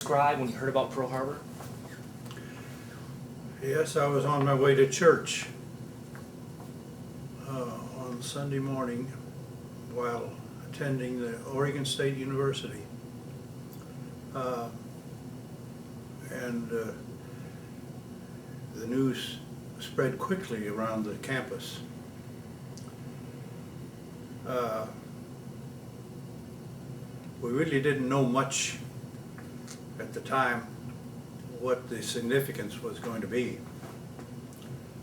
describe when you heard about Pearl Harbor? Yes, I was on my way to church on Sunday morning while attending the Oregon State University. And the news spread quickly around the campus. We really didn't know much at the time what the significance was going to be,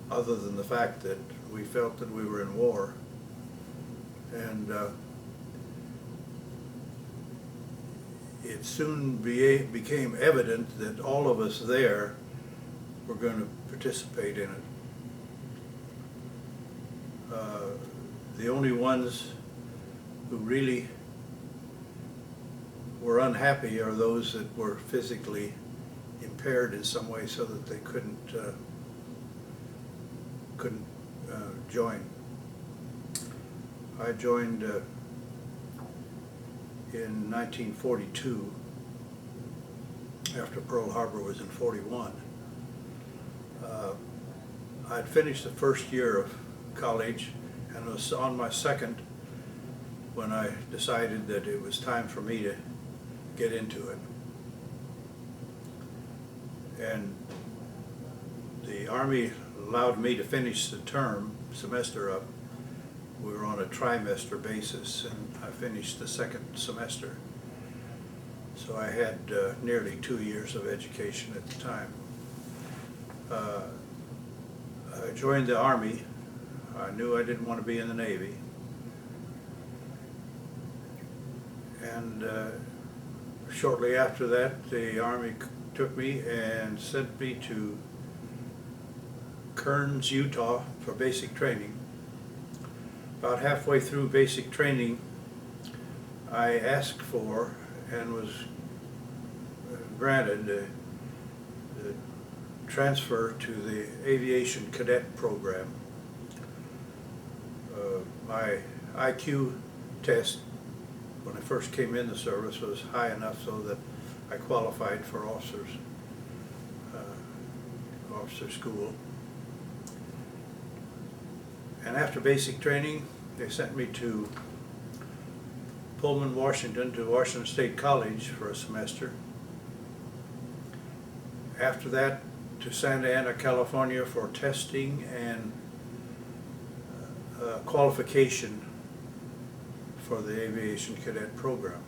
other than the fact that we felt that we were in war. And it soon became evident that all of us there were going to participate in it. The only ones who really were unhappy are those that were physically impaired in some way so that they couldn't join. I joined in 1942 after Pearl Harbor was in 41. I'd finished the first year of college and was on my second when I decided that it was time for me to get into it. And the Army allowed me to finish the semester up. We were on a trimester basis, and I finished the second semester. So I had nearly 2 years of education at the time. I joined the Army. I knew I didn't want to be in the Navy. And shortly after that, the Army took me and sent me to Kearns, Utah for basic training. About halfway through basic training, I asked for and was granted a transfer to the aviation cadet program. My IQ test when I first came in the service was high enough so that I qualified for officer school. And after basic training, they sent me to Pullman, Washington, to Washington State College for a semester. After that, to Santa Ana, California for testing and qualification for the aviation cadet program.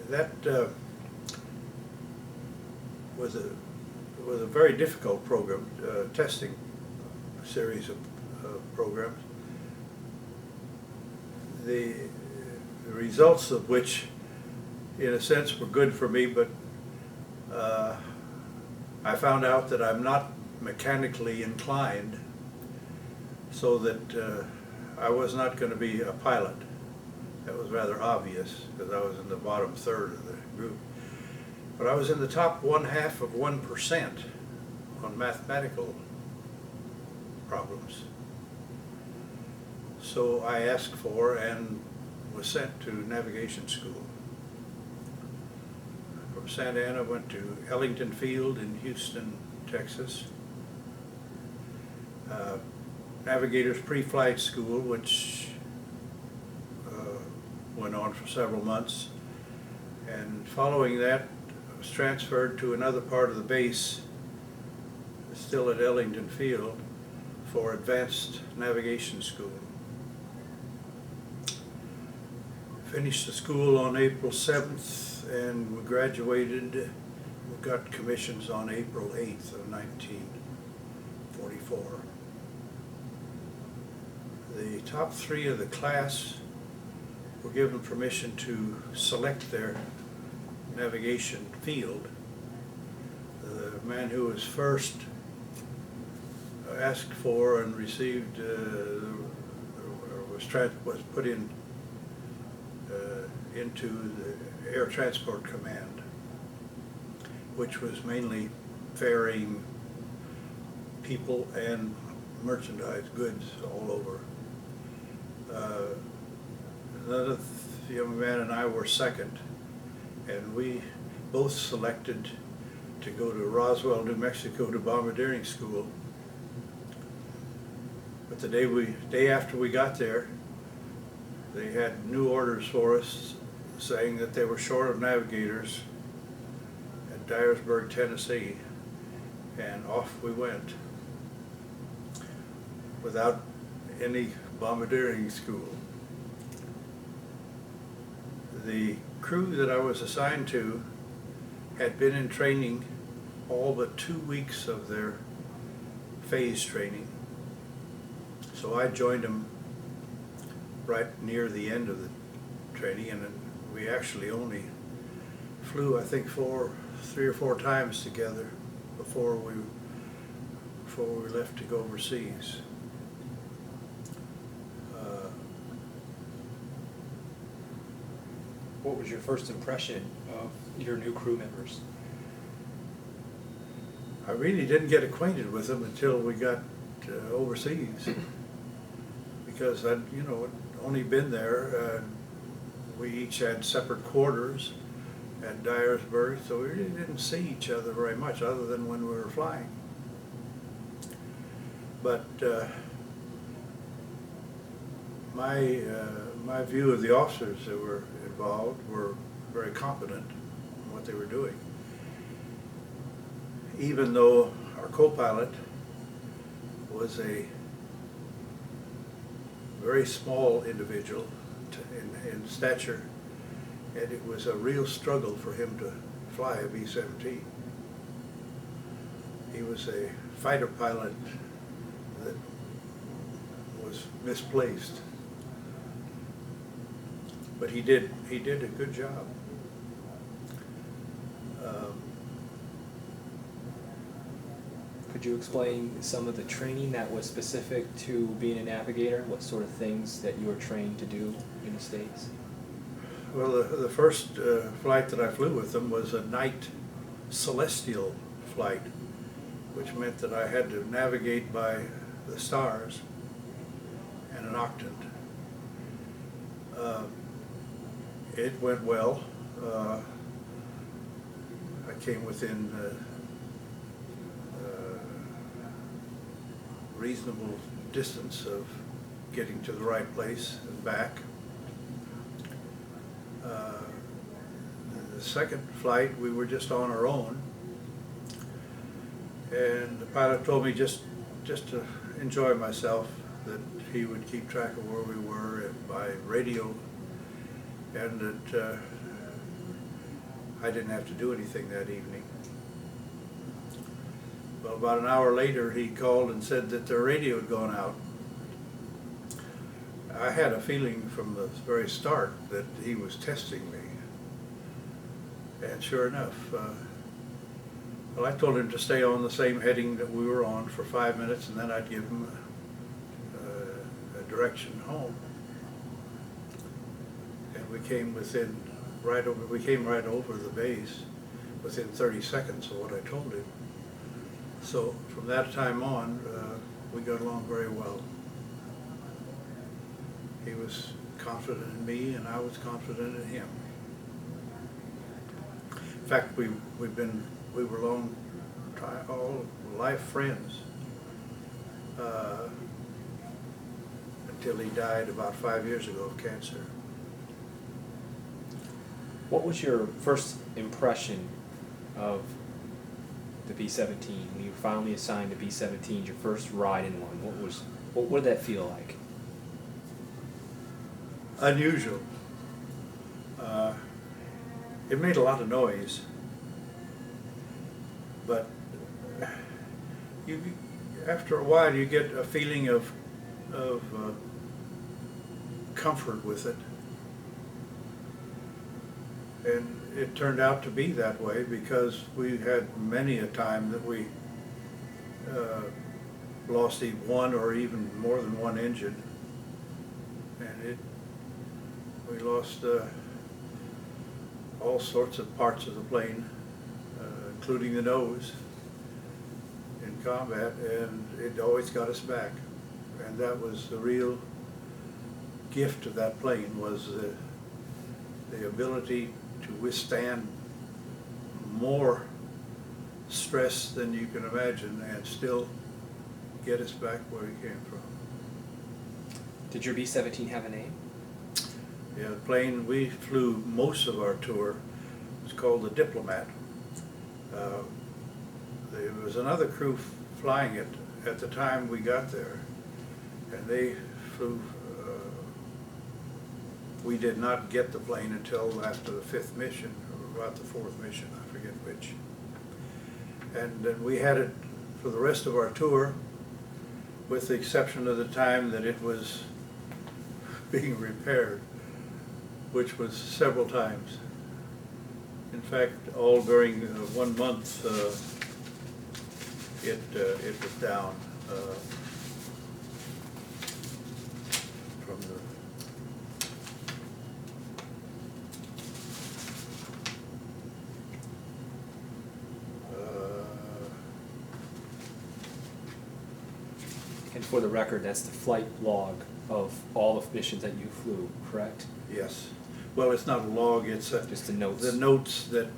That was a very difficult program, testing series of programs. The results of which, in a sense, were good for me, but I found out that I'm not mechanically inclined, so that I was not going to be a pilot. That was rather obvious because I was in the bottom third of the group. But I was in the top 1/2 of 1% on mathematical problems. So I asked for and was sent to navigation school. From Santa Ana, went to Ellington Field in Houston, Texas. Navigator's pre-flight school, which went on for several months. And following that, I was transferred to another part of the base, still at Ellington Field, for advanced navigation school. Finished the school on April 7th and we graduated. We got commissions on April 8th of 1944. The top 3 of the class were given permission to select their navigation field. The man who was first asked for and received was put in into the Air Transport Command, which was mainly ferrying people and merchandise, goods all over. Another young man and I were second, and we both selected to go to Roswell, New Mexico to bombardiering school. But the day after we got there, they had new orders for us saying that they were short of navigators at Dyersburg, Tennessee, and off we went without any bombardiering school. The crew that I was assigned to had been in training all but 2 weeks of their phase training. So I joined them right near the end of the training, and we actually only flew, I think, 3 or 4 times together before we left to go overseas. What was your first impression of your new crew members? I really didn't get acquainted with them until we got overseas, because I'd only been there. We each had separate quarters at Dyersburg, so we really didn't see each other very much other than when we were flying. But my view of the officers that were involved were very competent in what they were doing. Even though our co-pilot was a very small individual in stature, and it was a real struggle for him to fly a B-17. He was a fighter pilot that was misplaced, but he did a good job. Could you explain some of the training that was specific to being a navigator? What sort of things that you were trained to do in the States? Well, the first flight that I flew with them was a night celestial flight, which meant that I had to navigate by the stars and an octant. It went well. I came within reasonable distance of getting to the right place and back. The second flight, we were just on our own, and the pilot told me just to enjoy myself, that he would keep track of where we were by radio, and that I didn't have to do anything that evening. Well, about an hour later, he called and said that their radio had gone out. I had a feeling from the very start that he was testing me. And sure enough, well, I told him to stay on the same heading that we were on for 5 minutes, and then I'd give him a direction home. And we came right over the base within 30 seconds of what I told him. So from that time on, we got along very well. He was confident in me, and I was confident in him. In fact, we were all life friends until he died about 5 years ago of cancer. What was your first impression of the B-17 when you were finally assigned to B-17, your first ride in one? What did that feel like? Unusual. It made a lot of noise, but after a while you get a feeling of comfort with it, and it turned out to be that way, because we had many a time that we lost one or even more than one engine, and we lost all sorts of parts of the plane, including the nose, in combat, and it always got us back. And that was the real gift of that plane, was the ability to to withstand more stress than you can imagine and still get us back where we came from. Did your B-17 have a name? Yeah, the plane we flew most of our tour was called the Diplomat. There was another crew flying it at the time we got there, and they flew. We did not get the plane until after the 5th mission, or about the 4th mission, I forget which. And then we had it for the rest of our tour, with the exception of the time that it was being repaired, which was several times. In fact, all during 1 month, it was down from the. And for the record, that's the flight log of all the missions that you flew, correct? Yes. Well, it's not a log, it's just the notes. The notes that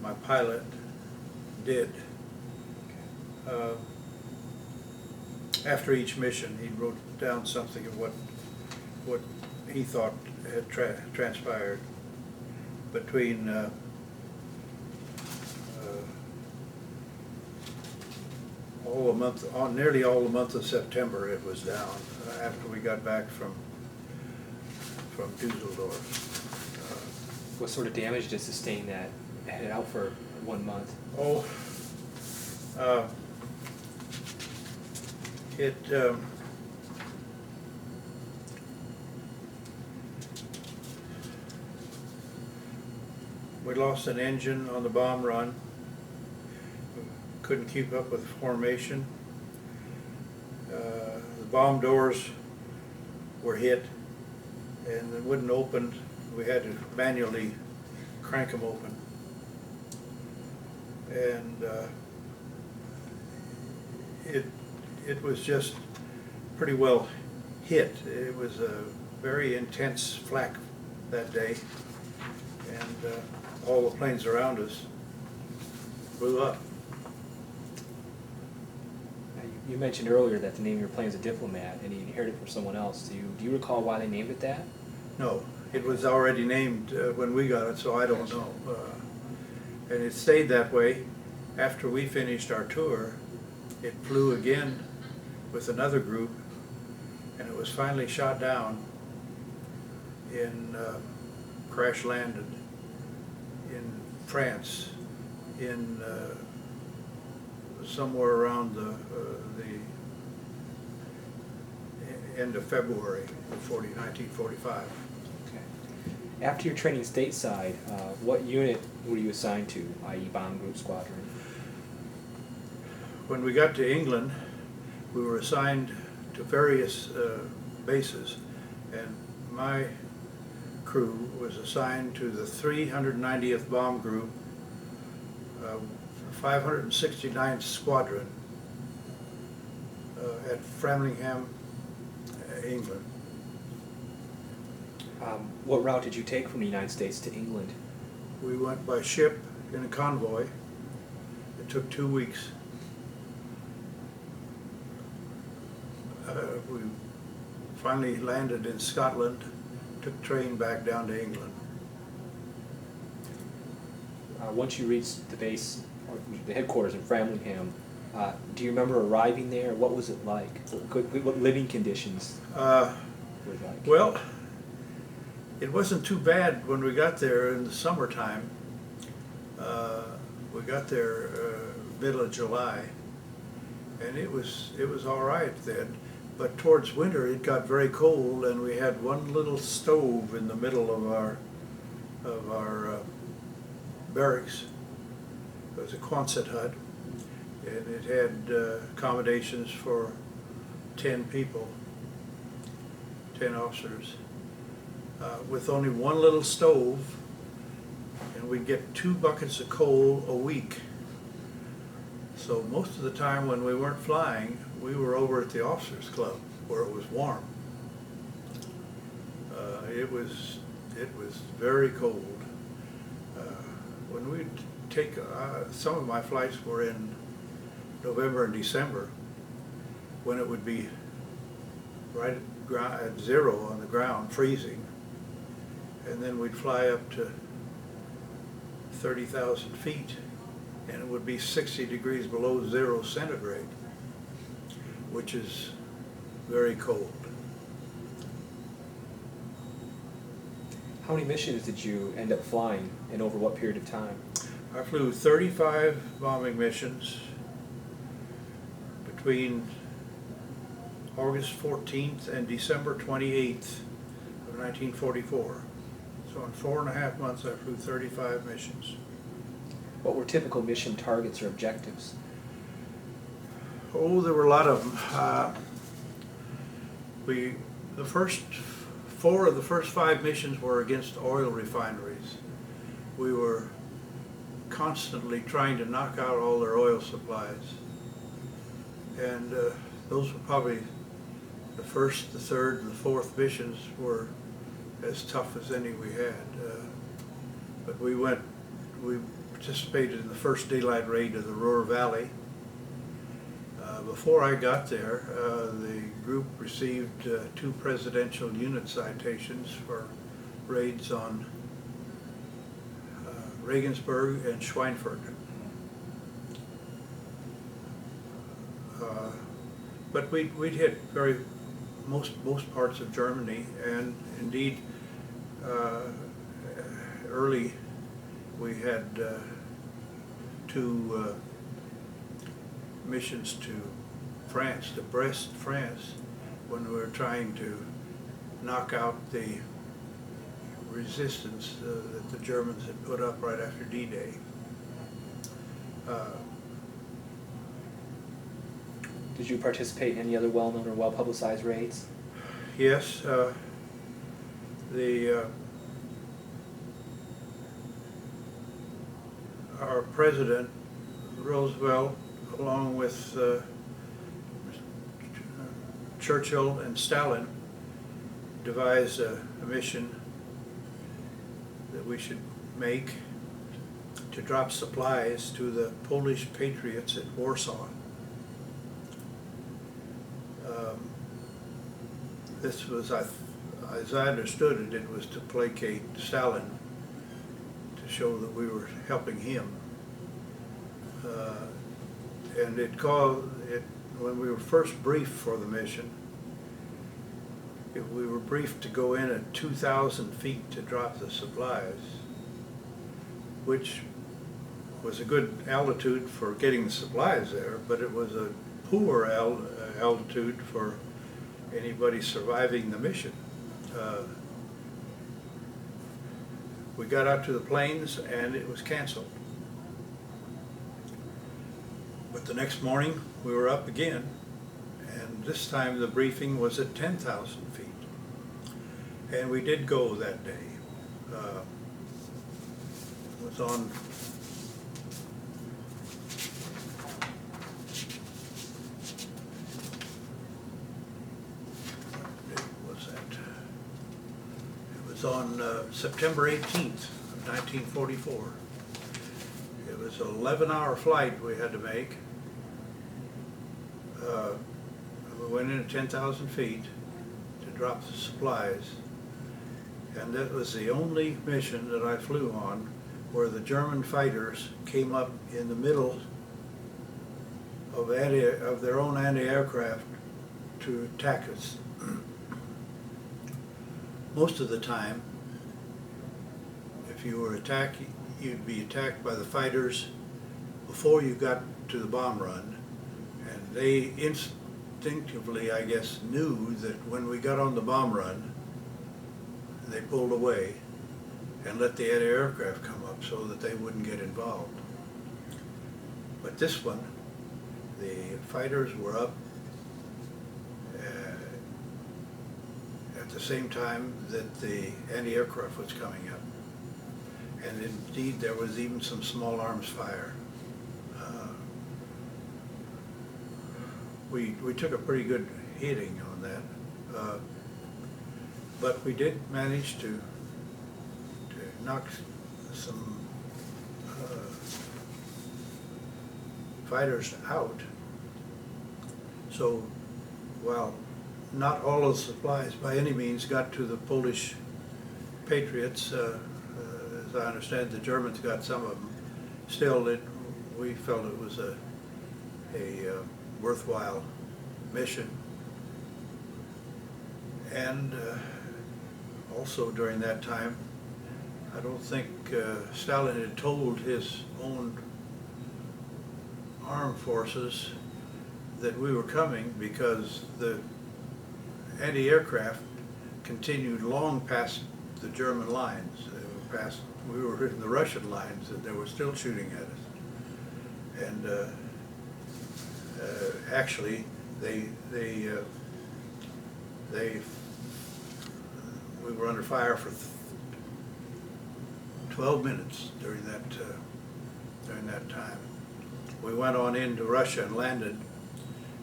my pilot did. After each mission, he wrote down something of what he thought had transpired between all the month, nearly all the month of September. It was down after we got back from Dusseldorf. What sort of damage did it sustain that had it out for 1 month? Oh, we lost an engine on the bomb run. Couldn't keep up with formation. The bomb doors were hit and they wouldn't open. We had to manually crank them open. And it was just pretty well hit. It was a very intense flak that day, and all the planes around us blew up. You mentioned earlier that the name of your plane is a Diplomat, and you inherited it from someone else. Do you recall why they named it that? No, it was already named when we got it, so I don't know. And it stayed that way. After we finished our tour, it flew again with another group, and it was finally shot down in crash landed in France in somewhere around the end of February of 1945. Okay. After your training stateside, what unit were you assigned to, i.e. bomb group, squadron? When we got to England, we were assigned to various bases, and my crew was assigned to the 390th Bomb Group, 569th Squadron at Framingham, England. What route did you take from the United States to England? We went by ship in a convoy. It took 2 weeks. We finally landed in Scotland, took train back down to England. Once you reached the base, or the headquarters in Framingham, do you remember arriving there? What was it like? What living conditions were like? Well, it wasn't too bad when we got there in the summertime. We got there middle of July, and it was all right then. But towards winter, it got very cold, and we had one little stove in the middle of our barracks. It was a Quonset hut, and it had accommodations for 10 people, 10 officers, with only one little stove, and we'd get 2 buckets of coal a week. So most of the time when we weren't flying, we were over at the officers' club where it was warm. It was very cold. When we'd take, some of my flights were in November and December, when it would be right at zero on the ground, freezing, and then we'd fly up to 30,000 feet, and it would be 60 degrees below 0 centigrade, which is very cold. How many missions did you end up flying, and over what period of time? I flew 35 bombing missions between August 14th and December 28th of 1944. So in 4.5 months I flew 35 missions. What were typical mission targets or objectives? Oh, there were a lot of them. The first 4 of the first 5 missions were against oil refineries. We were constantly trying to knock out all their oil supplies. And those were probably the first, the third, and the fourth missions were as tough as any we had. But we participated in the first daylight raid of the Ruhr Valley. Before I got there, the group received 2 presidential unit citations for raids on Regensburg and Schweinfurt. But we'd hit most parts of Germany, and indeed early we had 2 missions to France, to Brest, France, when we were trying to knock out the resistance that the Germans had put up right after D-Day. Did you participate in any other well-known or well-publicized raids? Yes, our president, Roosevelt, along with Churchill and Stalin, devised a mission that we should make to drop supplies to the Polish patriots at Warsaw. This was, as I understood it, it was to placate Stalin, to show that we were helping him. And when we were first briefed for the mission, we were briefed to go in at 2,000 feet to drop the supplies, which was a good altitude for getting the supplies there, but it was a poor altitude for anybody surviving the mission. We got out to the plains and it was canceled. But the next morning we were up again, and this time the briefing was at 10,000 feet. And we did go that day. It was on September 18th of 1944. It was an 11-hour flight we had to make. We went in at 10,000 feet to drop the supplies, and that was the only mission that I flew on where the German fighters came up in the middle of their own anti-aircraft to attack us. Most of the time, if you were attacked, you'd be attacked by the fighters before you got to the bomb run, and they instinctively, I guess, knew that when we got on the bomb run, they pulled away and let the anti-aircraft come up so that they wouldn't get involved. But this one, the fighters were up at the same time that the anti-aircraft was coming up. And indeed, there was even some small arms fire. We took a pretty good hitting on that. But we did manage to knock some fighters out. So, while not all of the supplies by any means got to the Polish patriots, as I understand the Germans got some of them, still we felt it was a worthwhile mission. And also during that time, I don't think Stalin had told his own armed forces that we were coming, because the anti-aircraft continued long past the German lines. We were in the Russian lines, and they were still shooting at us. And actually, we were under fire for 12 minutes during that time. We went on into Russia and landed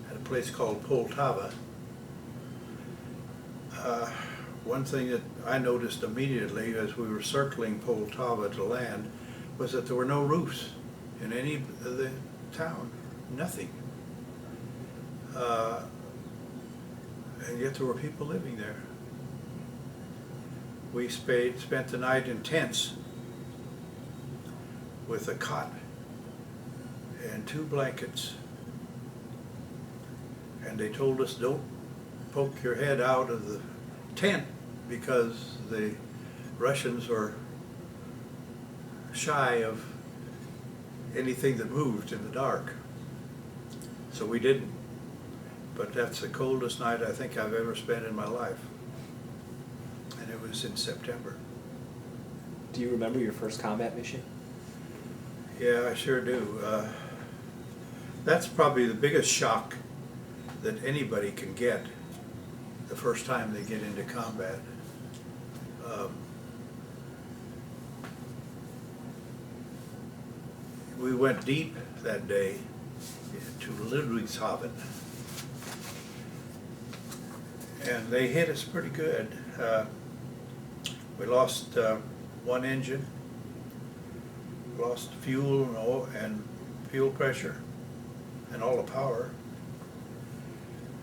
at a place called Poltava. One thing that I noticed immediately as we were circling Poltava to land was that there were no roofs in any of the town, nothing. And yet there were people living there. We spent the night in tents with a cot and 2 blankets. And they told us, don't poke your head out of the tent, because the Russians were shy of anything that moved in the dark. So we didn't. But that's the coldest night I think I've ever spent in my life. And it was in September. Do you remember your first combat mission? Yeah, I sure do. That's probably the biggest shock that anybody can get the first time they get into combat. We went deep that day to Ludwigshafen, and they hit us pretty good. We lost 1 engine, lost fuel and fuel pressure and all the power,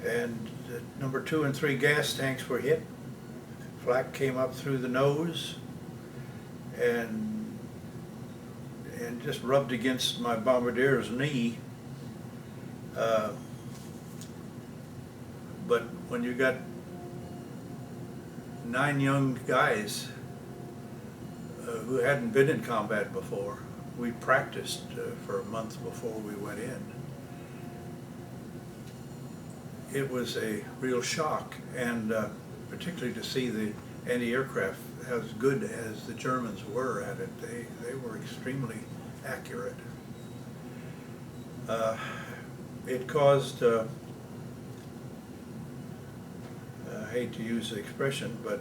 and number 2 and 3 gas tanks were hit. Flak came up through the nose and just rubbed against my bombardier's knee. But when you got 9 young guys who hadn't been in combat before, we practiced for a month before we went in. It was a real shock, and particularly to see the anti-aircraft as good as the Germans were at it. They were extremely accurate. It caused, I hate to use the expression, but,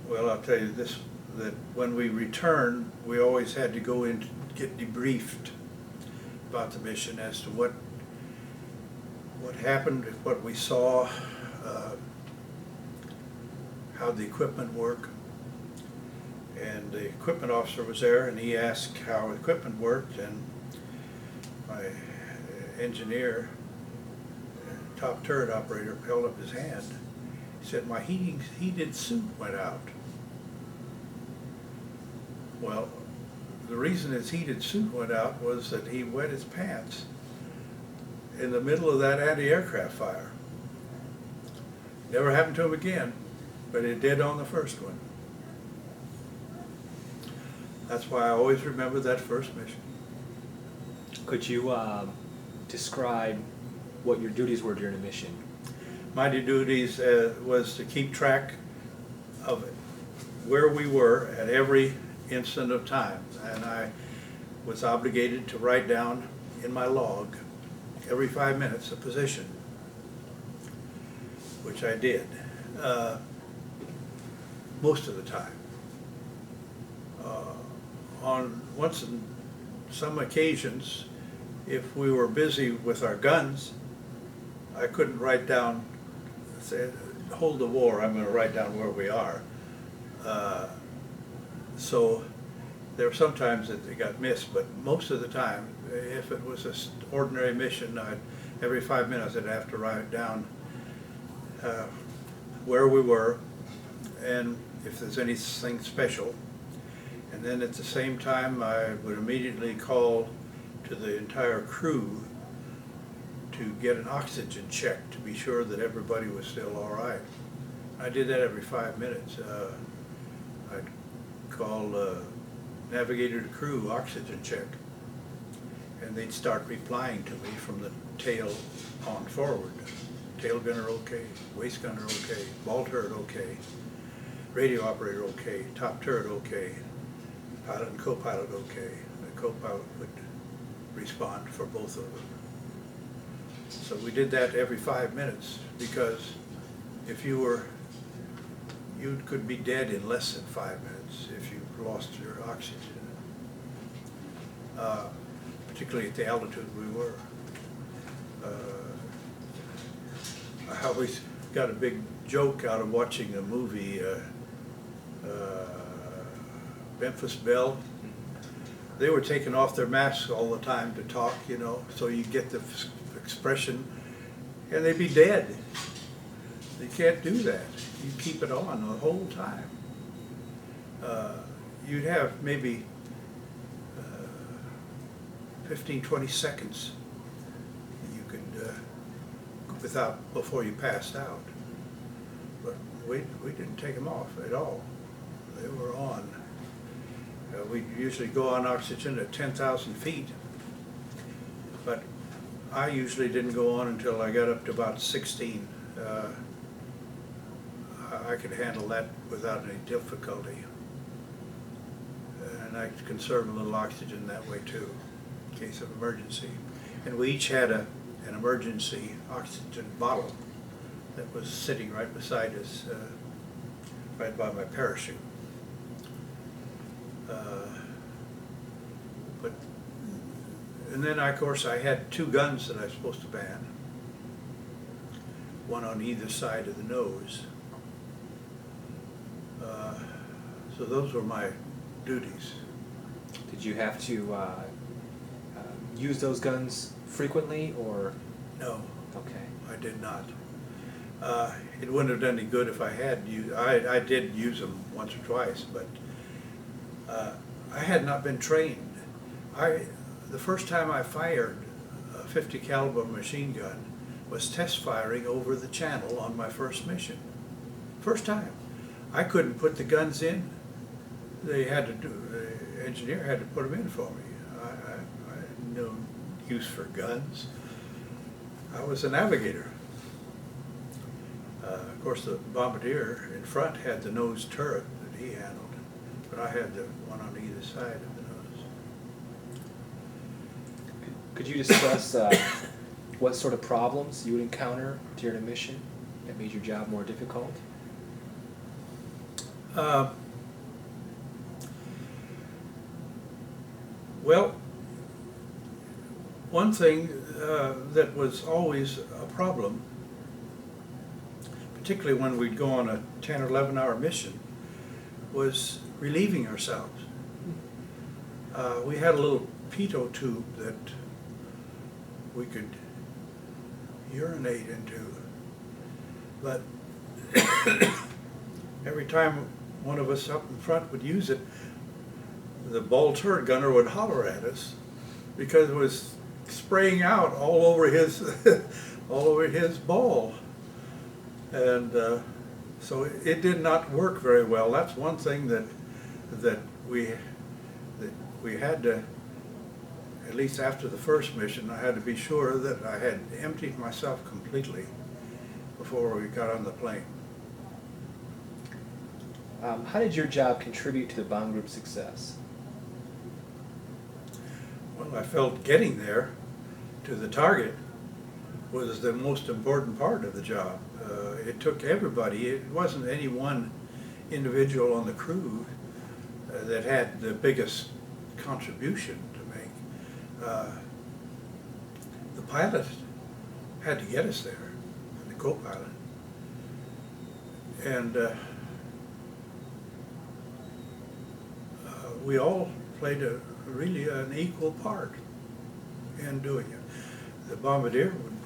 well, I'll tell you this, that when we returned, we always had to go in to get debriefed about the mission as to what happened, what we saw, how the equipment worked. And the equipment officer was there, and he asked how equipment worked, and my engineer, top turret operator, held up his hand. He said, my heated suit went out. Well, the reason his heated suit went out was that he wet his pants in the middle of that anti-aircraft fire. Never happened to him again, but it did on the first one. That's why I always remember that first mission. Could you describe what your duties were during a mission? My duties was to keep track of where we were at every instant of time, and I was obligated to write down in my log every 5 minutes a position, which I did most of the time. On some occasions, if we were busy with our guns, I couldn't write down, say, hold the war, I'm going to write down where we are. So There were some times that they got missed, but most of the time, if it was an ordinary mission, every 5 minutes I'd have to write down where we were and if there's anything special. And then at the same time, I would immediately call to the entire crew to get an oxygen check to be sure that everybody was still all right. I did that every 5 minutes. I'd call navigator to crew, oxygen check, and they'd start replying to me from the tail on forward. Tail gunner okay, waist gunner okay, ball turret okay, radio operator okay, top turret okay, pilot and co-pilot okay. The co-pilot would respond for both of them. So we did that every 5 minutes, because if you could be dead in less than 5 minutes if you lost your oxygen, particularly at the altitude we were. I always got a big joke out of watching a movie, Memphis Belle. They were taking off their masks all the time to talk, you know, so you get the expression, and they'd be dead. You can't do that. You keep it on the whole time. You'd have maybe 15, 20 seconds you could before you passed out. But we didn't take them off at all. They were on. We usually go on oxygen at 10,000 feet, but I usually didn't go on until I got up to about 16. I could handle that without any difficulty. And I could conserve a little oxygen that way too, in case of emergency. And we each had an emergency oxygen bottle that was sitting right beside us, right by my parachute. And then, of course, I had 2 guns that I was supposed to man, one on either side of the nose. So those were my duties. Did you have to use those guns frequently, or? No. Okay. I did not. It wouldn't have done any good if I had used. I did use them once or twice, but I had not been trained. The first time I fired a 50 caliber machine gun was test firing over the channel on my first mission. First time. I couldn't put the guns in. The engineer had to put them in for me. I had no use for guns. I was a navigator. Of course, the bombardier in front had the nose turret that he handled, but I had the one on either side of the nose. Could you discuss what sort of problems you would encounter during a mission that made your job more difficult? Well, one thing that was always a problem, particularly when we'd go on a 10 or 11-hour mission, was relieving ourselves. We had a little pitot tube that we could urinate into, but every time one of us up in front would use it, the ball turret gunner would holler at us because it was spraying out all over his all over his ball, and so it did not work very well. That's one thing that we had to, at least after the first mission, I had to be sure that I had emptied myself completely before we got on the plane. How did your job contribute to the bomb group's success? Well, I felt getting there to the target was the most important part of the job. It took everybody. It wasn't any one individual on the crew that had the biggest contribution to make. The pilot had to get us there, and the co-pilot. And we all played really an equal part in doing it. The bombardier would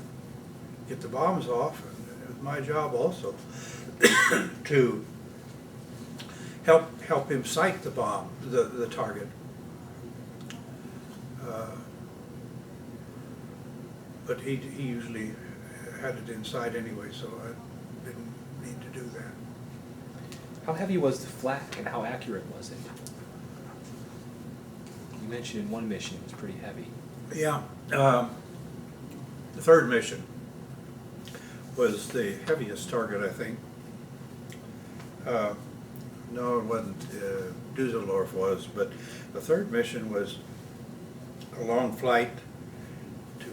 get the bombs off, and it was my job also to help him sight the bomb, the target. But he usually had it inside anyway, so I didn't need to do that. How heavy was the flak and how accurate was it? You mentioned in one mission it was pretty heavy. Yeah, the third mission was the heaviest target, I think. No, it wasn't. Dusseldorf was, but the third mission was a long flight to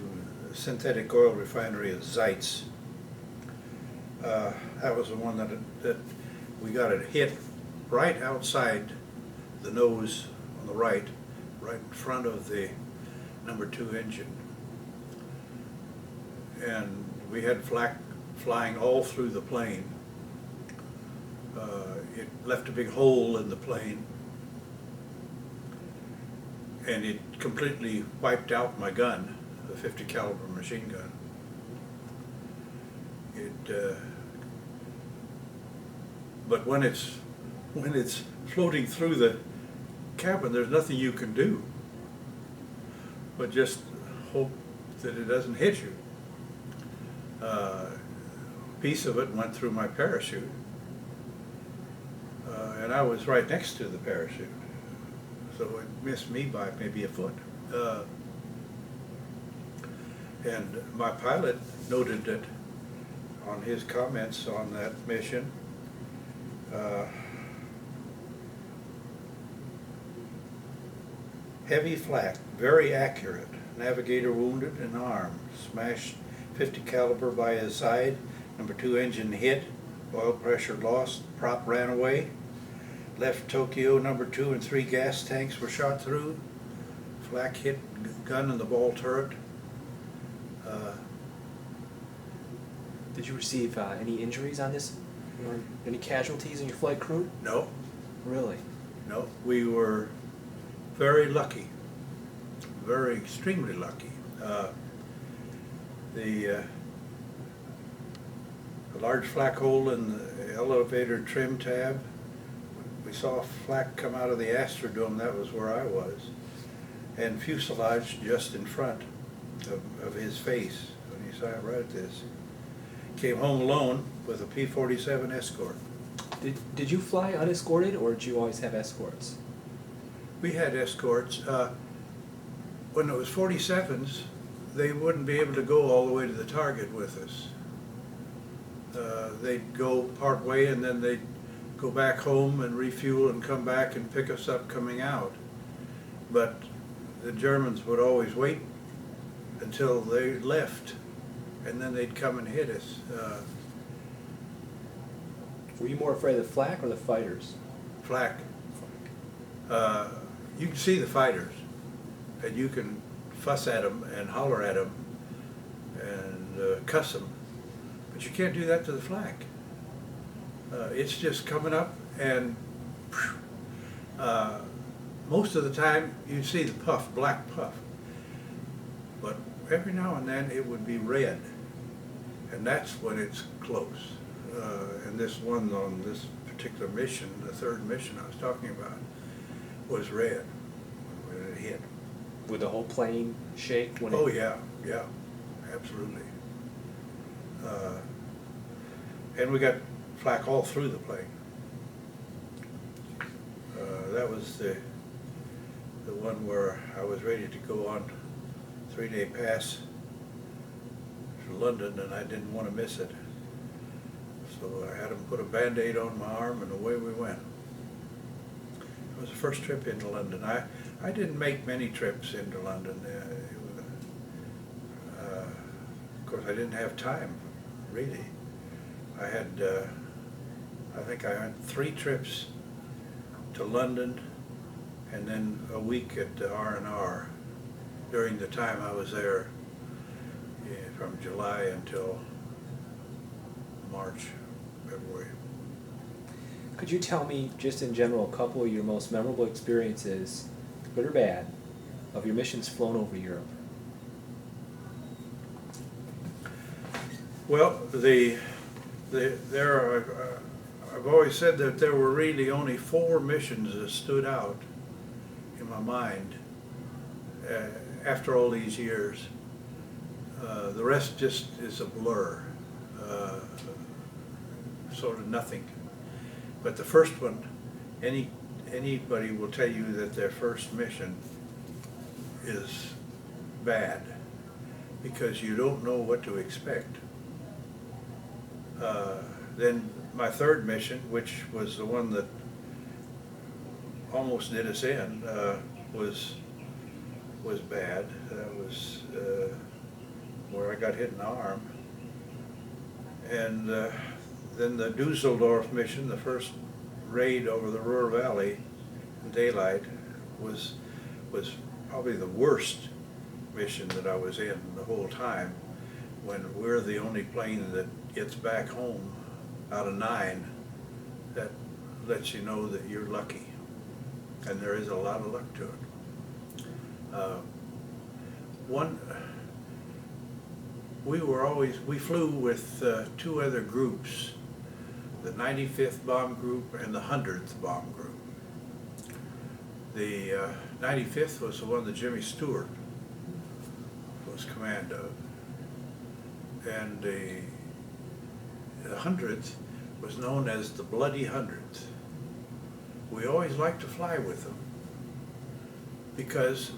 the synthetic oil refinery at Zeitz. That was the one that we got it hit right outside the nose on the right in front of the #2 engine. And we had flak flying all through the plane. It left a big hole in the plane, and it completely wiped out my gun, the 50 caliber machine gun. But when it's floating through the cabin, there's nothing you can do but just hope that it doesn't hit you. A piece of it went through my parachute, and I was right next to the parachute, so it missed me by maybe a foot. And my pilot noted that on his comments on that mission, heavy flak, very accurate. Navigator wounded in arm, smashed 50 caliber by his side, #2 engine hit, oil pressure lost, prop ran away, left Tokyo #2 and 3 gas tanks were shot through, flak hit gun in the ball turret. Did you receive any injuries on this? Or any casualties in your flight crew? No, Really? no, we were very lucky, very extremely lucky. The large flak hole in the elevator trim tab, we saw flak come out of the astrodome, that was where I was, and fuselage just in front of his face when he saw it right at this. Came home alone with a P-47 escort. Did you fly unescorted, or did you always have escorts? We had escorts. When it was 47s, they wouldn't be able to go all the way to the target with us. They'd go part way and then they'd go back home and refuel and come back and pick us up coming out. But the Germans would always wait until they left, and then they'd come and hit us. Were you more afraid of the flak or the fighters? Flak. You can see the fighters, and you can fuss at them and holler at them and cuss them, but you can't do that to the flak. It's just coming up, and most of the time you see the puff, black puff, but every now and then it would be red, and that's when it's close. And this one on this particular mission, the third mission I was talking about, was red when it hit. Would the whole plane shake when Oh it... yeah, yeah, absolutely. And we got flak all through the plane. That was the one where I was ready to go on 3-day pass to London, and I didn't want to miss it. So I had them put a Band-Aid on my arm, and away we went. It was the first trip into London. I didn't make many trips into London. Of course, I didn't have time, really. I had, I think I had 3 trips to London, and then a week at R&R during the time I was there, from July until March, February. Could you tell me, just in general, a couple of your most memorable experiences good or bad, of your missions flown over Europe? Well, I've always said that there were really only 4 missions that stood out in my mind after all these years. The rest just is a blur, sort of nothing. But the first one, anybody will tell you that their first mission is bad because you don't know what to expect. Then my third mission, which was the one that almost did us in, was bad. That was where I got hit in the arm. And then the Dusseldorf mission, the first raid over the Ruhr Valley in daylight, was probably the worst mission that I was in the whole time, when we're the only plane that gets back home out of 9. That lets you know that you're lucky, and there is a lot of luck to it. We flew with 2 other groups, the 95th Bomb Group and the 100th Bomb Group. The 95th was the one that Jimmy Stewart was command of, and the 100th was known as the Bloody 100th. We always liked to fly with them because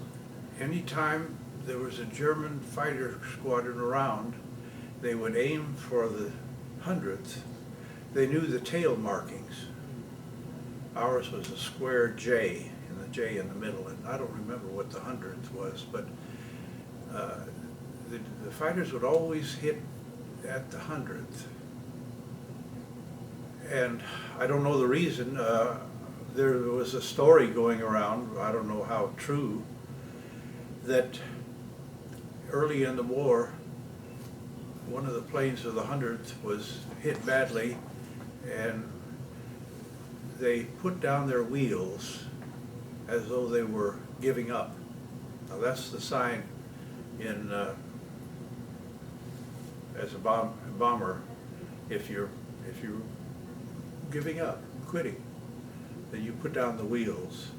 anytime there was a German fighter squadron around, they would aim for the 100th. They knew the tail markings. Ours was a square J, and the J in the middle, and I don't remember what the 100th was, but the fighters would always hit at the 100th. And I don't know the reason. There was a story going around, I don't know how true, that early in the war, one of the planes of the 100th was hit badly, and they put down their wheels as though they were giving up. Now that's the sign in as a bomber, if you're giving up, quitting, then you put down the wheels,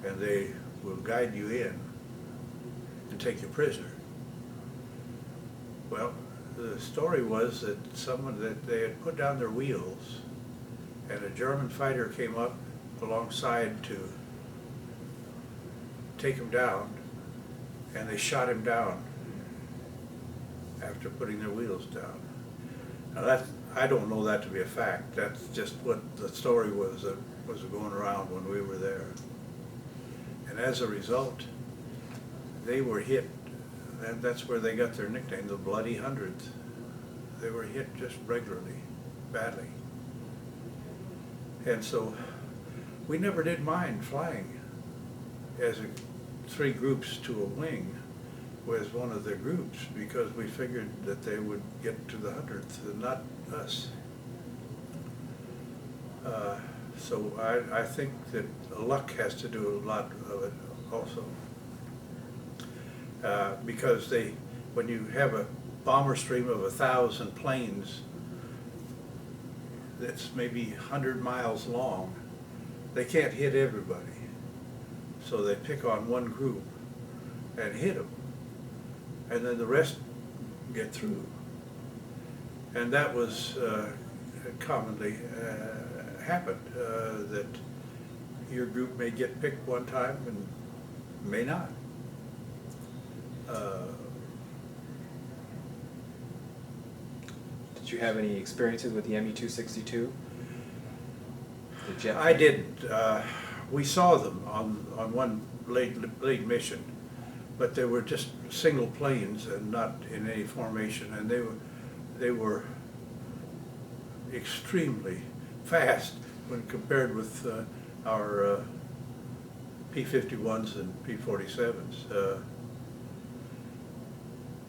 and they will guide you in and take you prisoner. Well, the story was that they had put down their wheels, and a German fighter came up alongside to take him down, and they shot him down after putting their wheels down. Now I don't know that to be a fact. That's just what the story was that was going around when we were there. And as a result, they were hit, and that's where they got their nickname, the Bloody 100th. They were hit just regularly, badly. And so we never did mind flying as 3 groups to a wing with one of their groups, because we figured that they would get to the 100th and not us. So I think that luck has to do a lot of it also. Because when you have a bomber stream of 1,000 planes that's maybe 100 miles long, they can't hit everybody. So they pick on one group and hit them, and then the rest get through. And that was commonly happened, that your group may get picked one time and may not. Did you have any experiences with the ME-262? The jet I plane? didn't. We saw them on one late mission, but they were just single planes and not in any formation, and they were extremely fast when compared with our P-51s and P-47s.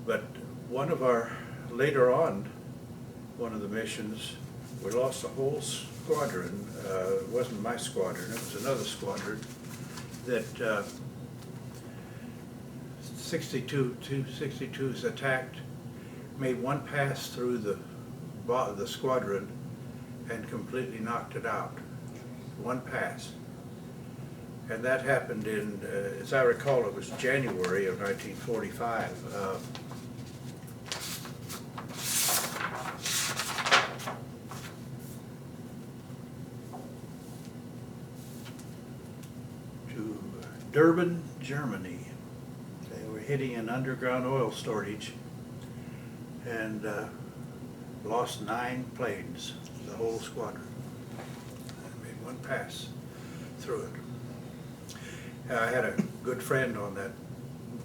But later on, one of the missions, we lost a whole squadron. It wasn't my squadron, it was another squadron that 262's attacked, made one pass through the squadron and completely knocked it out. One pass. And that happened in, as I recall, it was January of 1945. To Durban, Germany. They were hitting an underground oil storage and lost 9 planes, the whole squadron. I made one pass through it. I had a good friend on that,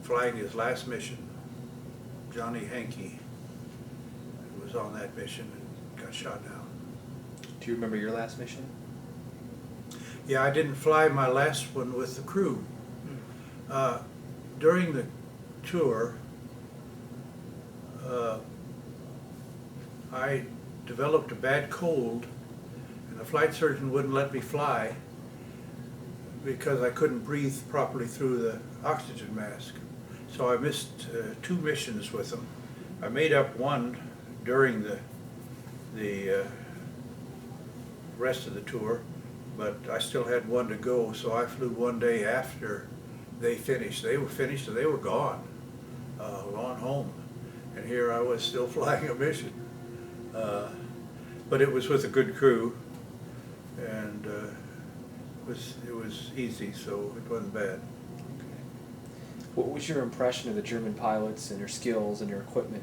flying his last mission, Johnny Hankey, who was on that mission and got shot down. Do you remember your last mission? Yeah, I didn't fly my last one with the crew. During the tour, I developed a bad cold, and the flight surgeon wouldn't let me fly because I couldn't breathe properly through the oxygen mask. So I missed 2 missions with them. I made up one during the rest of the tour, but I still had one to go, so I flew one day after they finished. They were finished and they were gone home. And here I was still flying a mission. But it was with a good crew, and it was easy, so it wasn't bad. Okay. What was your impression of the German pilots and their skills and their equipment?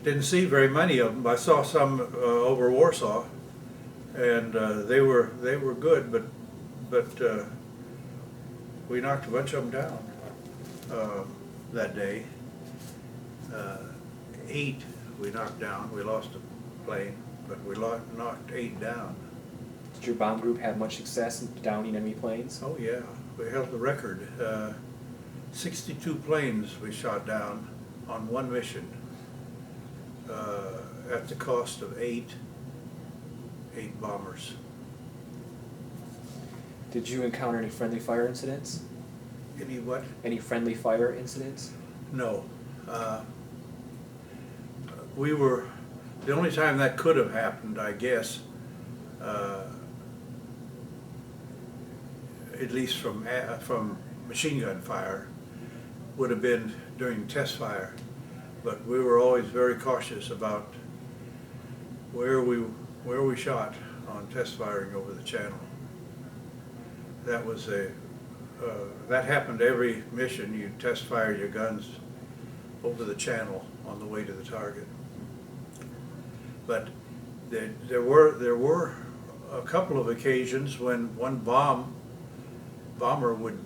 Didn't see very many of them. I saw some over Warsaw, and they were good, but we knocked a bunch of them down that day. 8 we knocked down. We lost a plane, but we knocked 8 down. Did your bomb group have much success in downing enemy planes? Oh yeah, we held the record. 62 planes we shot down on one mission at the cost of 8 bombers. Did you encounter any friendly fire incidents? Any what? Any friendly fire incidents? No. We were, the only time that could have happened, I guess, at least from machine gun fire, would have been during test fire. But we were always very cautious about where we shot on test firing over the channel. That was that happened every mission. You test fire your guns over the channel on the way to the target. But there were a couple of occasions when one bomber would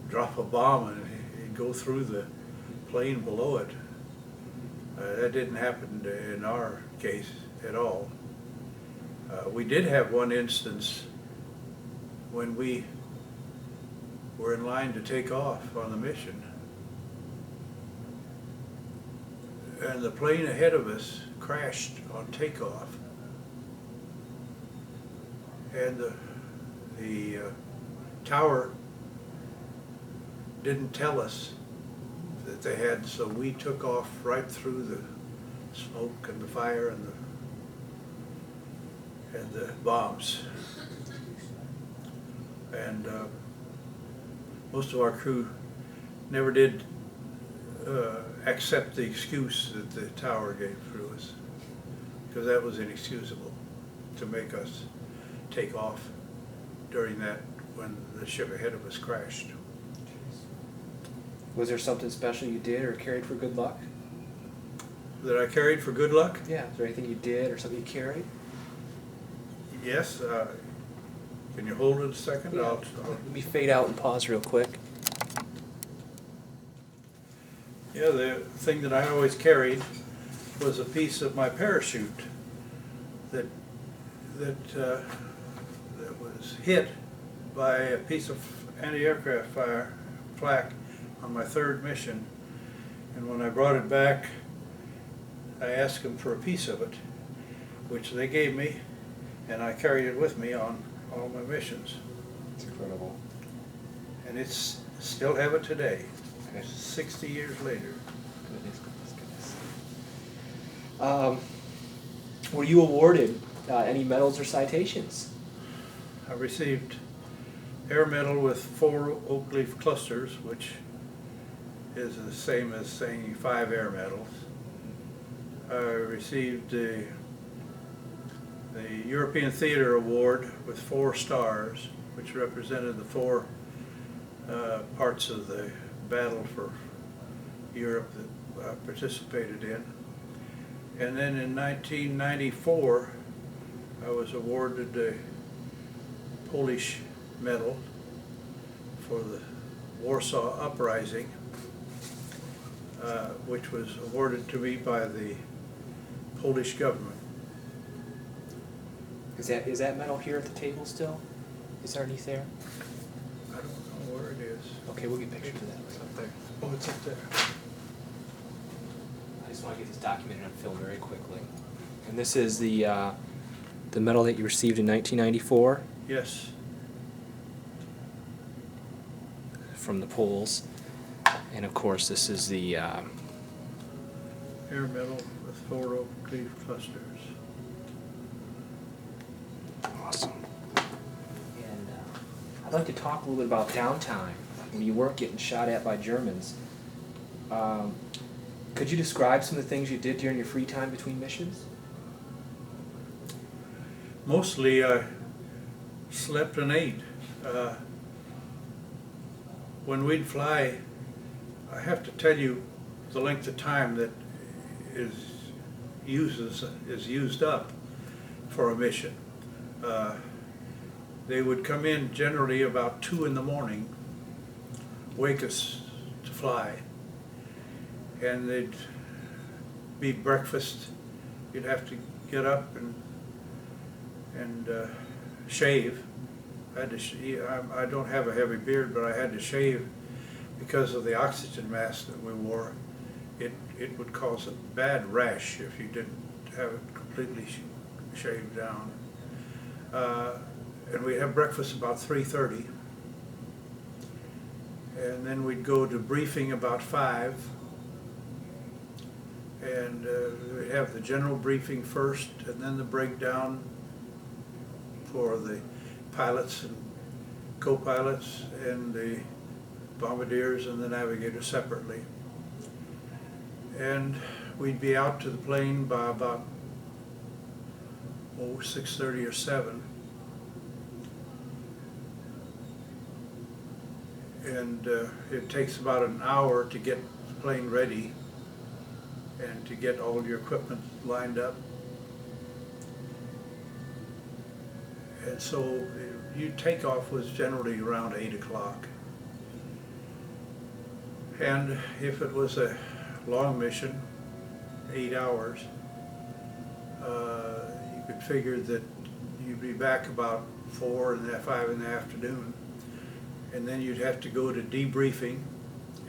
drop a bomb and it'd go through the plane below it. That didn't happen in our case at all. We did have one instance when we were in line to take off on the mission, and the plane ahead of us crashed on takeoff, and the tower didn't tell us that they had, so we took off right through the smoke and the fire and the bombs. And most of our crew never did accept the excuse that the tower gave through us, because that was inexcusable to make us take off during that when the ship ahead of us crashed. Was there something special you did or carried for good luck? That I carried for good luck? Yeah. Is there anything you did or something you carried? Yes. Can you hold it a second? Yeah. Let me fade out and pause real quick. Yeah, the thing that I always carried was a piece of my parachute that was hit by a piece of anti-aircraft fire flak on my 3rd mission. And when I brought it back, I asked them for a piece of it, which they gave me, and I carried it with me on all my missions. It's incredible. And it's Still have it today, Okay. 60 years later. Goodness. Were you awarded any medals or citations? I received Air Medal with 4 oak leaf clusters, which is the same as saying 5 Air Medals. I received the European Theater Award with 4 stars, which represented the 4 parts of the battle for Europe that I participated in. And then in 1994, I was awarded the Polish Medal for the Warsaw Uprising, which was awarded to me by the Polish government. Is that medal here at the table still? Is there underneath there? I don't know where it is. Okay, we'll get pictures of that. It's up there. Oh, it's up there. I just want to get this documented on film very quickly. And this is the medal that you received in 1994 Yes. from the Poles. And of course, this is the Air Medal with 4 oak leaf clusters. awesome. And I'd like to talk a little bit about downtime when you weren't getting shot at by Germans. Could you describe some of the things you did during your free time between missions? Mostly I slept and ate. When we'd fly, I have to tell you the length of time that is used up for a mission. They would come in generally about 2 in the morning, wake us to fly, and they'd be breakfast. You'd have to get up and shave. I had to I don't have a heavy beard, but I had to shave because of the oxygen mask that we wore. It would cause a bad rash if you didn't have it completely shaved down. And we'd have breakfast about 3:30, and then we'd go to briefing about 5, and we'd have the general briefing first, and then the breakdown for the pilots and co-pilots and the bombardiers and the navigator separately. And we'd be out to the plane by about 6:30 or 7. And it takes about an hour to get the plane ready and to get all your equipment lined up. And so your takeoff was generally around 8 o'clock. And if it was a long mission, 8 hours, you could figure that you'd be back about 4 and 5 in the afternoon. And then you'd have to go to debriefing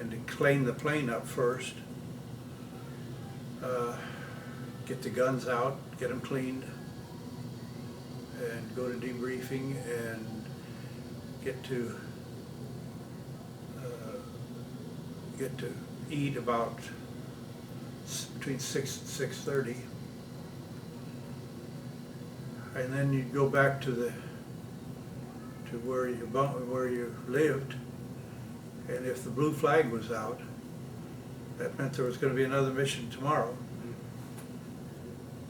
and to clean the plane up first, get the guns out, get them cleaned, and go to debriefing and get to eat about between 6 and 6:30, and then you'd go back to where you lived, and if the blue flag was out, that meant there was going to be another mission tomorrow.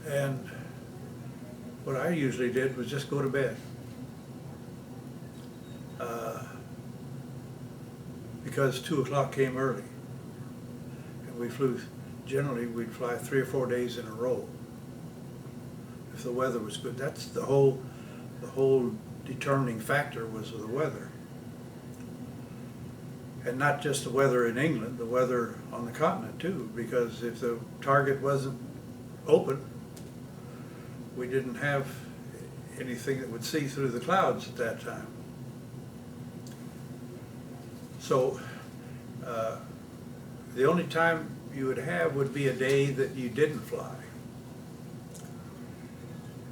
And what I usually did was just go to bed, because 2 o'clock came early, and we flew. Generally, we'd fly 3 or 4 days in a row if the weather was good. That's the whole determining factor was the weather, and not just the weather in England, the weather on the continent too. Because if the target wasn't open, we didn't have anything that would see through the clouds at that time. So the only time you would have would be a day that you didn't fly.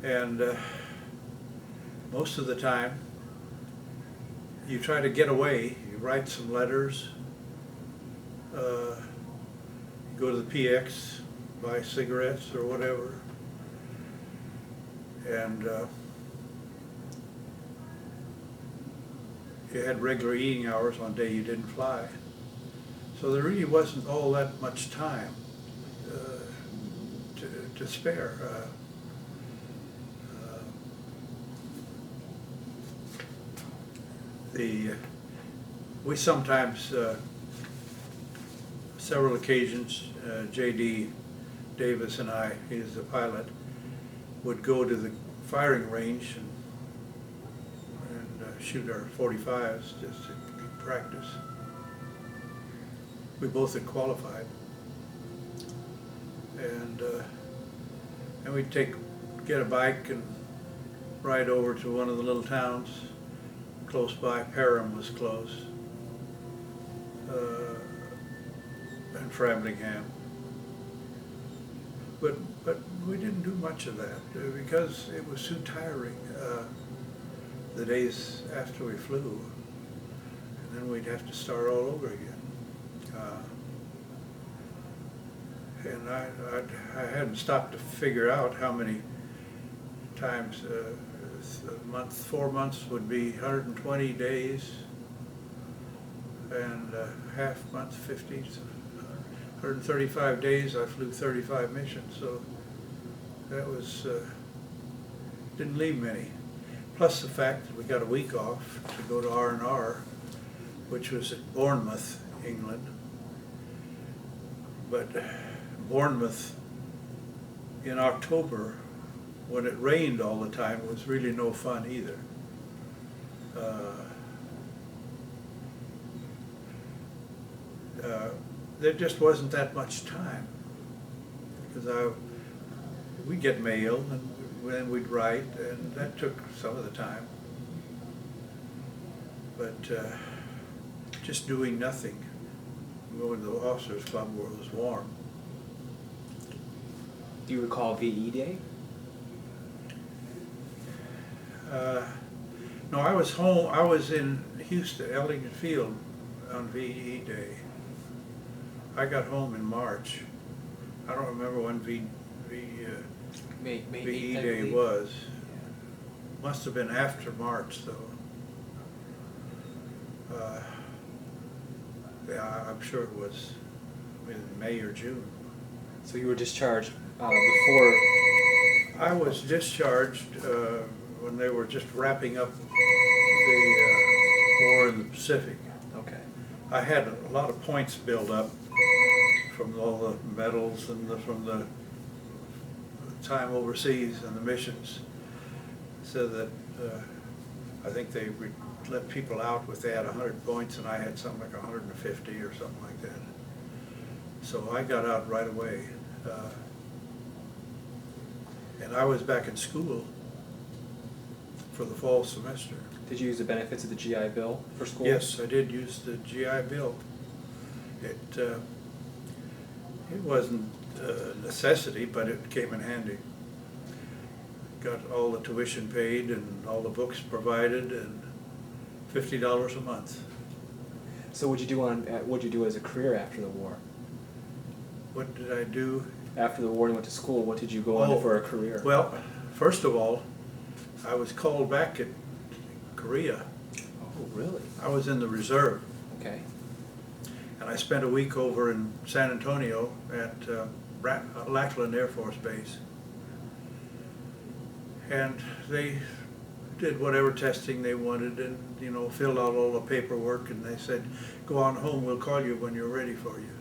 And most of the time you try to get away. you write some letters, you go to the PX, buy cigarettes or whatever, and you had regular eating hours on day you didn't fly. So there really wasn't all that much time to spare. We sometimes, several occasions, J.D. Davis and I, he's the pilot, would go to the firing range and shoot our 45s just to practice. We both had qualified, and we'd get a bike and ride over to one of the little towns close by. Parham was close, and Framlingham. But we didn't do much of that because it was too tiring. The days after we flew, and then we'd have to start all over again. And I hadn't stopped to figure out how many times a month, 4 months would be 120 days, and half month 50, so 135 days. I flew 35 missions, so that was didn't leave many. Plus the fact that we got a week off to go to R&R, which was at Bournemouth, England. But Bournemouth in October, when it rained all the time, was really no fun either. There just wasn't that much time, because we'd get mail and then we'd write, and that took some of the time. But just doing nothing, going to the officers' club where it was warm. Do you recall VE Day? No, I was home. I was in Houston, Ellington Field, on VE Day. I got home in March. I don't remember when VE Day was. Must have been after March, though. Yeah, I'm sure it was in May or June. So you were discharged before? I was discharged when they were just wrapping up the war in the Pacific. Okay. I had a lot of points built up from all the medals and from the time overseas and the missions, so that I think they would let people out if they had 100 points, and I had something like 150 or something like that. So I got out right away, and I was back in school for the fall semester. Did you use the benefits of the GI Bill for school? Yes, I did use the GI Bill. It wasn't a necessity, but it came in handy. Got all the tuition paid and all the books provided, and $50 a month. So what'd you do as a career after the war? What did I do? After the war, you went to school. What did you go on for a career? Well, first of all, I was called back at Korea. Oh, really? I was in the reserve. Okay. And I spent a week over in San Antonio at Lackland Air Force Base. And they did whatever testing they wanted, and filled out all the paperwork, and they said, go on home, we'll call you when you're ready for you.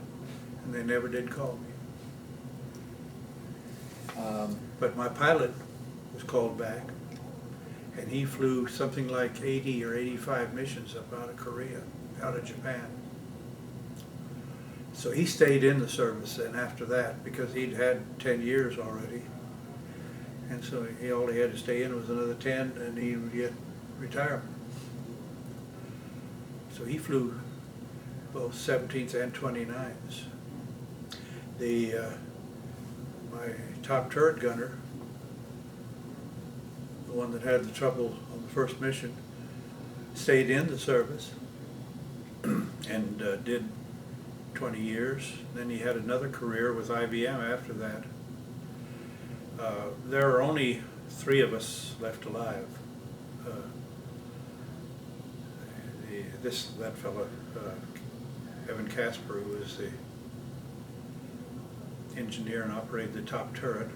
And they never did call me. But my pilot was called back, and he flew something like 80 or 85 missions up out of Korea, out of Japan. So he stayed in the service then after that, because he'd had 10 years already. And so all he had to stay in was another 10, and he would get retirement. So he flew both 17s and 29s. My top turret gunner, the one that had the trouble on the first mission, stayed in the service. and did 20 years. Then he had another career with IBM after that. There are only 3 of us left alive. That fellow, Evan Casper, who was the engineer and operated the top turret,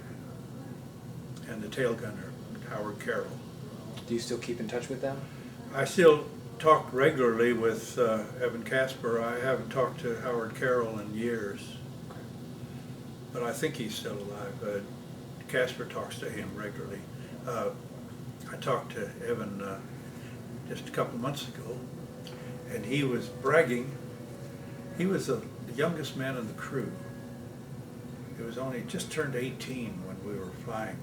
and the tail gunner, Howard Carroll. Do you still keep in touch with them? I still talk regularly with Evan Casper. I haven't talked to Howard Carroll in years, but I think he's still alive. Casper talks to him regularly. I talked to Evan just a couple months ago, and he was bragging. He was the youngest man in the crew. He was only just turned 18 when we were flying.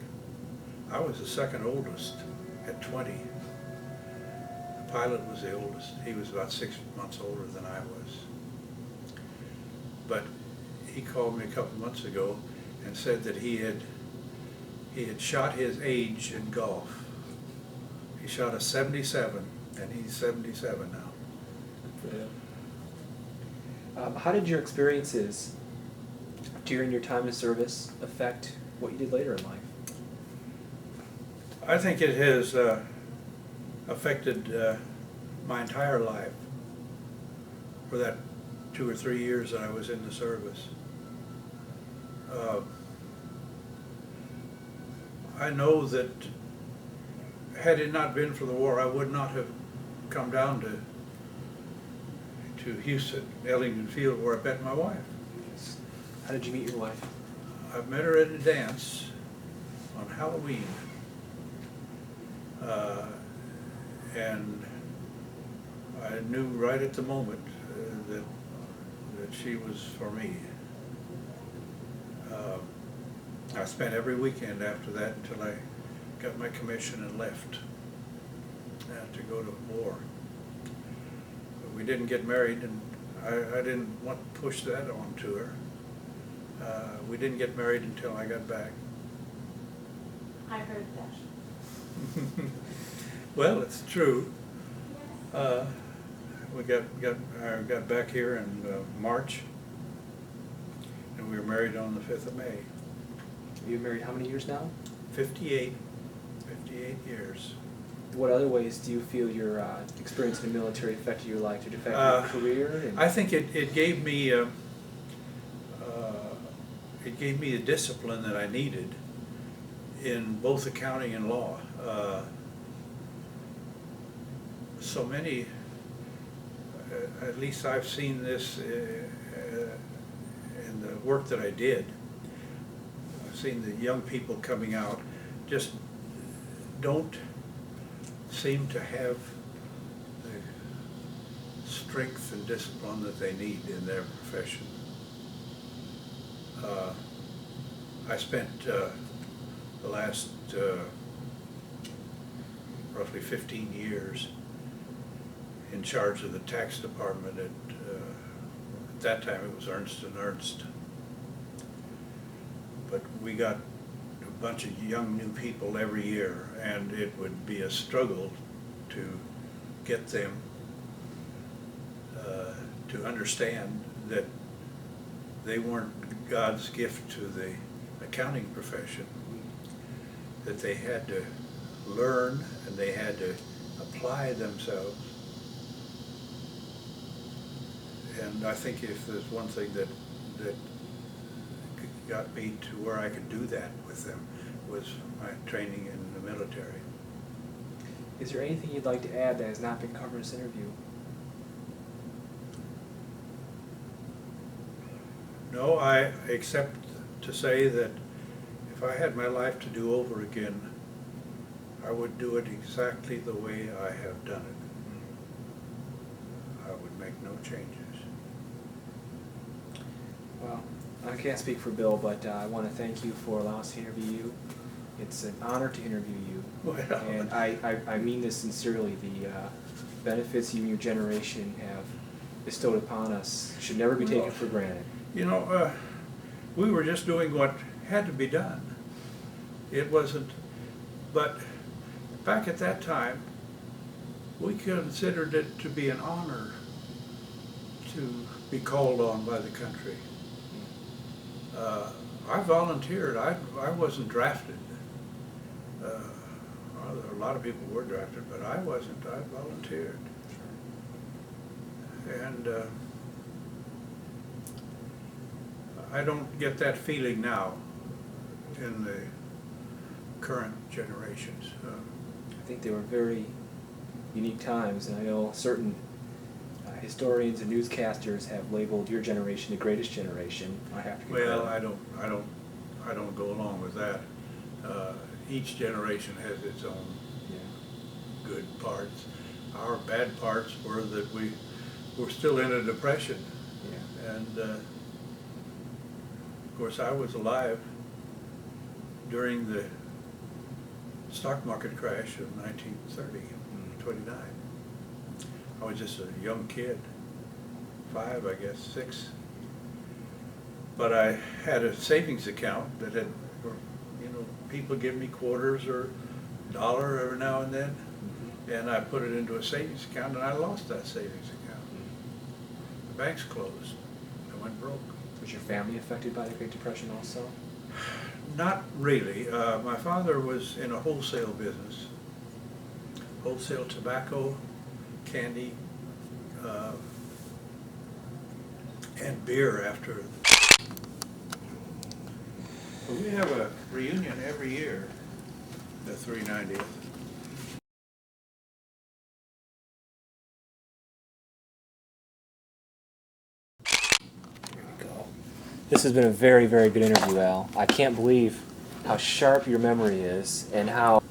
I was the second oldest at 20. The pilot was the oldest. He was about 6 months older than I was. But he called me a couple months ago and said that he had shot his age in golf. He shot a 77, and he's 77 now. How did your experiences during your time of service affect what you did later in life? I think it has affected my entire life for that 2 or 3 years that I was in the service. I know that had it not been for the war, I would not have come down to Houston, Ellington Field, where I met my wife. How did you meet your wife? I met her at a dance on Halloween, and I knew right at the moment that she was for me. I spent every weekend after that until I got my commission and left to go to war. But we didn't get married, and I didn't want to push that on to her. We didn't get married until I got back. I heard that. Well, it's true. We got back here in March, and we were married on the 5th of May. You've been married how many years now? 58 years. What other ways do you feel your experience in the military affected your life? Did it affect your career? And I think it gave me the discipline that I needed in both accounting and law. So many, at least I've seen this in the work that I did. I've seen the young people coming out just don't seem to have the strength and discipline that they need in their profession. I spent the last roughly 15 years in charge of the tax department at that time it was Ernst & Ernst. But we got a bunch of young new people every year, and it would be a struggle to get them to understand that they weren't God's gift to the accounting profession, that they had to learn and they had to apply themselves. And I think if there's one thing that got me to where I could do that with them was my training in the military. is there anything you'd like to add that has not been covered in this interview? No, I except to say that if I had my life to do over again, I would do it exactly the way I have done it. I would make no changes. Well, I can't speak for Bill, but I want to thank you for allowing us to interview you. It's an honor to interview you. Well, And I mean this sincerely. The benefits you and your generation have bestowed upon us should never be taken for granted. You know, we were just doing what had to be done. It wasn't, but back at that time, we considered it to be an honor to be called on by the country. I volunteered. I wasn't drafted. Well, a lot of people were drafted, but I wasn't. I volunteered. And I don't get that feeling now in the current generations. I think they were very unique times, and I know certain historians and newscasters have labeled your generation the greatest generation. I have to concur. Well, I don't go along with that. Each generation has its own good parts. Our bad parts were that we were still in a depression, and of course I was alive during the stock market crash of 1930, 29. I was just a young kid, 5, I guess, 6. But I had a savings account that had, you know, people give me quarters or $1 every now and then, and I put it into a savings account, and I lost that savings account. The banks closed. I went broke. Was your family affected by the Great Depression also? Not really. My father was in a wholesale business, wholesale tobacco, candy, and beer after. We have a reunion every year, the 390th. This has been a very, very good interview, Al. I can't believe how sharp your memory is and how...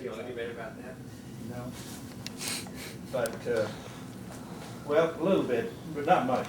You want to debate about that? No. But, well, a little bit, but not much.